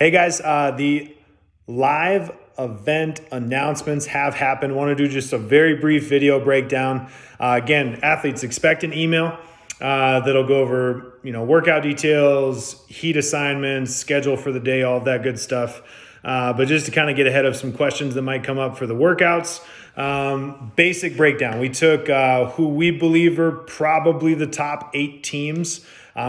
Hey guys, the live event announcements have happened. Want to do just a very brief video breakdown. Again, athletes expect an email that'll go over, workout details, heat assignments, schedule for the day, all of that good stuff. But just to kind of get ahead of some questions that might come up for the workouts, basic breakdown. We took who we believe are probably the top 8 teams,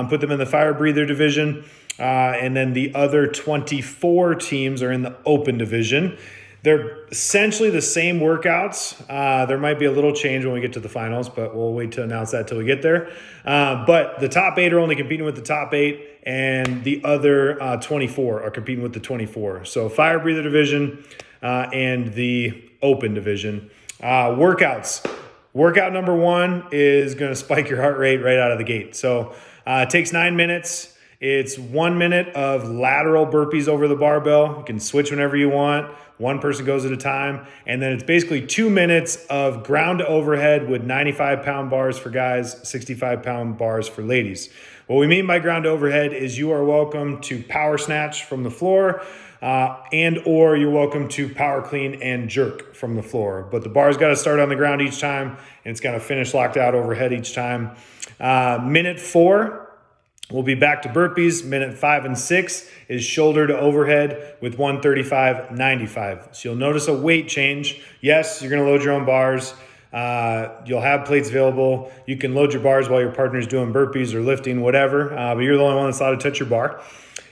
put them in the fire breather division. And then the other 24 teams are in the open division. They're essentially the same workouts. There might be a little change when we get to the finals, but we'll wait to announce that till we get there. But the top 8 are only competing with the top 8, and the other 24 are competing with the 24. So fire breather division and the open division. Workouts. Workout number 1 is going to spike your heart rate right out of the gate. So it takes 9 minutes. It's 1 minute of lateral burpees over the barbell. You can switch whenever you want. One person goes at a time. And then it's basically 2 minutes of ground to overhead with 95-pound bars for guys, 65-pound bars for ladies. What we mean by ground to overhead is you are welcome to power snatch from the floor and or you're welcome to power clean and jerk from the floor. But the bar's got to start on the ground each time, and it's got to finish locked out overhead each time. Minute 4. We'll be back to burpees. Minute 5 and 6 is shoulder to overhead with 135-95. So you'll notice a weight change. Yes, you're going to load your own bars. You'll have plates available. You can load your bars while your partner's doing burpees or lifting, whatever. But you're the only one that's allowed to touch your bar.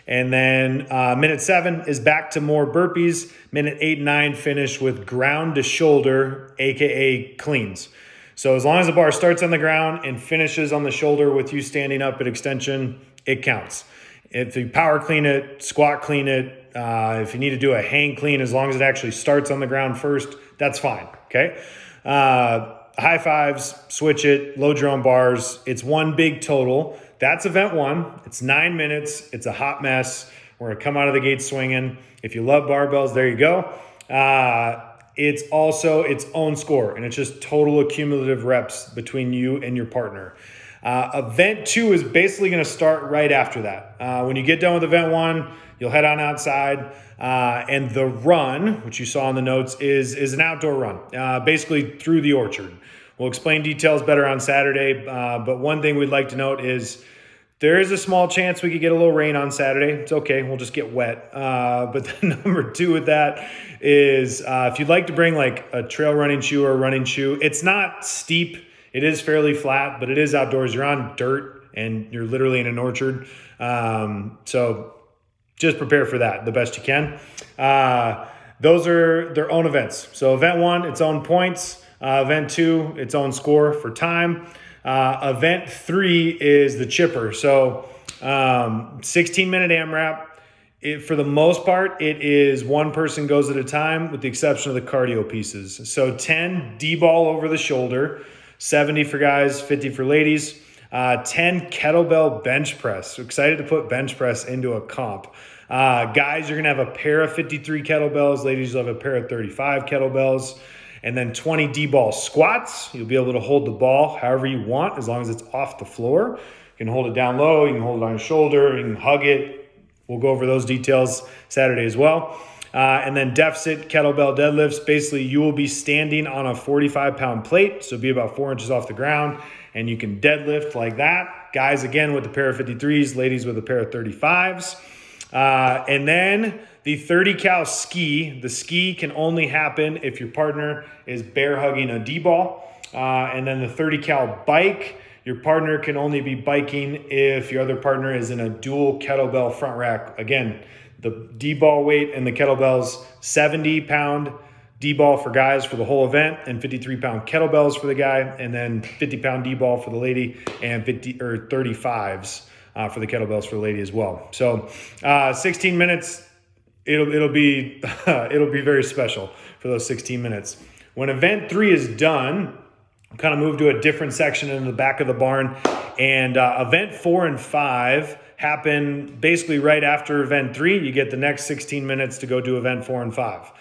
And then minute 7 is back to more burpees. Minute 8 and 9 finish with ground to shoulder, AKA cleans. So as long as the bar starts on the ground and finishes on the shoulder with you standing up at extension, it counts. If you power clean it, squat clean it, if you need to do a hang clean, as long as it actually starts on the ground first, that's fine, okay? High fives, switch it, load your own bars. It's one big total. That's event 1. It's 9 minutes. It's a hot mess. We're going to come out of the gate swinging. If you love barbells, there you go. It's also its own score, and it's just total accumulative reps between you and your partner. Event 2 is basically going to start right after that. When you get done with event 1, you'll head on outside, and the run, which you saw in the notes, is an outdoor run, basically through the orchard. We'll explain details better on Saturday, but one thing we'd like to note is there is a small chance we could get a little rain on Saturday. It's okay. We'll just get wet. But the number 2 with that is if you'd like to bring like a trail running shoe or a running shoe, it's not steep. It is fairly flat, but it is outdoors. You're on dirt and you're literally in an orchard. So just prepare for that the best you can. Those are their own events. So event 1, its own points. Event 2, its own score for time. Event 3 is the chipper. So 16-minute AMRAP. For the most part, it is one person goes at a time with the exception of the cardio pieces. So 10 D-ball over the shoulder, 70 for guys, 50 for ladies. 10 kettlebell bench press. So excited to put bench press into a comp. Guys, you're going to have a pair of 53 kettlebells. Ladies, you'll have a pair of 35 kettlebells. And then 20 D-ball squats. You'll be able to hold the ball however you want as long as it's off the floor. You can hold it down low. You can hold it on your shoulder. You can hug it. We'll go over those details Saturday as well. And then deficit kettlebell deadlifts. Basically, you will be standing on a 45-pound plate. So be about 4 inches off the ground. And you can deadlift like that. Guys, again, with a pair of 53s. Ladies with a pair of 35s. And then the 30 cal ski. The ski can only happen if your partner is bear hugging a D-ball. And then the 30 cal bike. Your partner can only be biking if your other partner is in a dual kettlebell front rack. Again, the D-ball weight and the kettlebells, 70-pound D-ball for guys for the whole event and 53-pound kettlebells for the guy, and then 50-pound D-ball for the lady and 35s for the kettlebells for the lady as well. So 16 minutes, it'll be very special for those 16 minutes. When event 3 is done, kind of move to a different section in the back of the barn, and event 4 and 5 happen basically right after event 3. You get the next 16 minutes to go do event 4 and 5.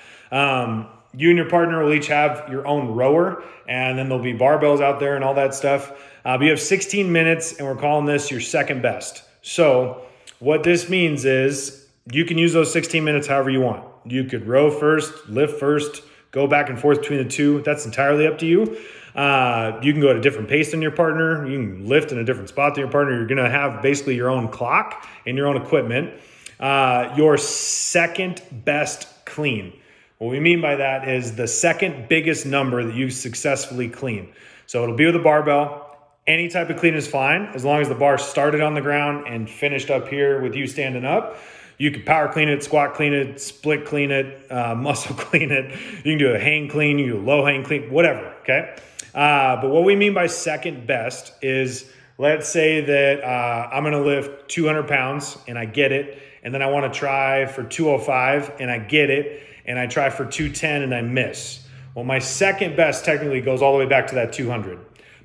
You and your partner will each have your own rower, and then there'll be barbells out there and all that stuff. But you have 16 minutes, and we're calling this your second best. So what this means is you can use those 16 minutes however you want. You could row first, lift first, go back and forth between the two. That's entirely up to you. You can go at a different pace than your partner. You can lift in a different spot than your partner. You're going to have basically your own clock and your own equipment. Your second best clean. What we mean by that is the second biggest number that you successfully clean. So it'll be with a barbell. Any type of clean is fine as long as the bar started on the ground and finished up here with you standing up. You can power clean it, squat clean it, split clean it, muscle clean it. You can do a hang clean, you can do a low hang clean, whatever, okay? But what we mean by second best is, let's say that I'm gonna lift 200 pounds and I get it, and then I wanna try for 205 and I get it, and I try for 210 and I miss. Well, my second best technically goes all the way back to that 200.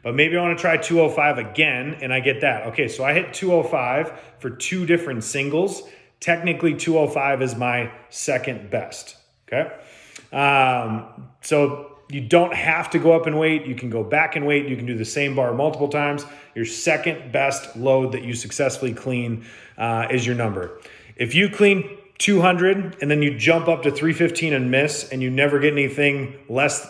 But maybe I want to try 205 again and I get that. Okay, so I hit 205 for two different singles. Technically 205 is my second best, okay? So you don't have to go up in weight. You can go back in weight. You can do the same bar multiple times. Your second best load that you successfully clean is your number. If you clean 200 and then you jump up to 315 and miss and you never get anything less,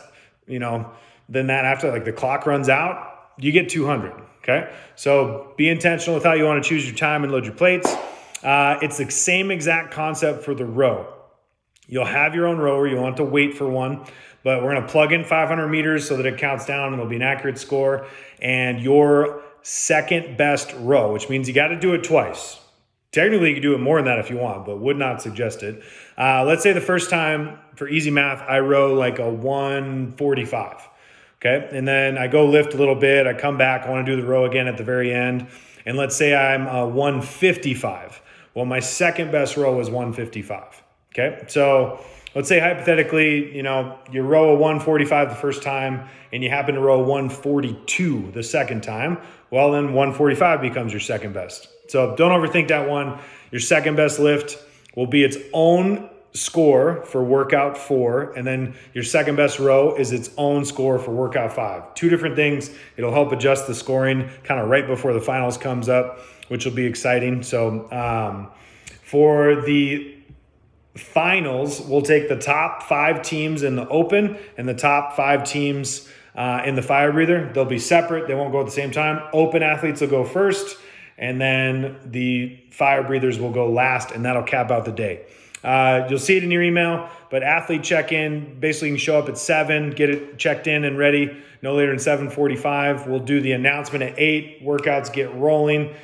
than that after, like the clock runs out, you get 200, okay? So be intentional with how you want to choose your time and load your plates. It's the same exact concept for the row. You'll have your own rower. You'll have to wait for one, but we're going to plug in 500 meters so that it counts down and it'll be an accurate score. And your second best row, which means you got to do it twice. Technically, you can do it more than that if you want, but would not suggest it. Let's say the first time, for easy math, I row like a 145. Okay, and then I go lift a little bit. I come back. I want to do the row again at the very end. And let's say I'm 155. Well, my second best row is 155. Okay, so let's say hypothetically, you row a 145 the first time and you happen to row 142 the second time. Well, then 145 becomes your second best. So don't overthink that one. Your second best lift will be its own score for workout 4, and then your second best row is its own score for workout 5. Two different things. It'll help adjust the scoring kind of right before the finals comes up, which will be exciting. So for the finals, we'll take the top 5 teams in the open and the top 5 teams in the fire breather. They'll be separate. They won't go at the same time. Open athletes will go first, and then the fire breathers will go last, and that'll cap out the day. You'll see it in your email, but athlete check-in, basically you can show up at 7, get it checked in and ready no later than 7:45. We'll do the announcement at 8, workouts get rolling.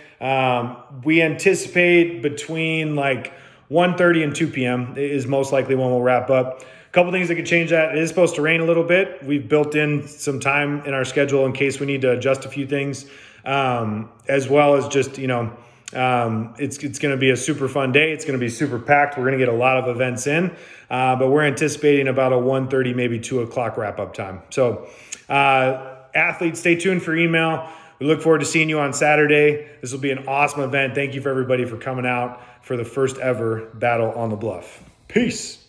We anticipate between like 1:30 and 2 p.m. is most likely when we'll wrap up. A couple things that could change that. It is supposed to rain a little bit. We've built in some time in our schedule in case we need to adjust a few things, as well as just, it's going to be a super fun day. It's going to be super packed. We're going to get a lot of events in, but we're anticipating about a 1:30, maybe 2 o'clock wrap up time. So athletes, stay tuned for email. We look forward to seeing you on Saturday. This will be an awesome event. Thank you for everybody for coming out for the first ever Battle on the Bluff. Peace.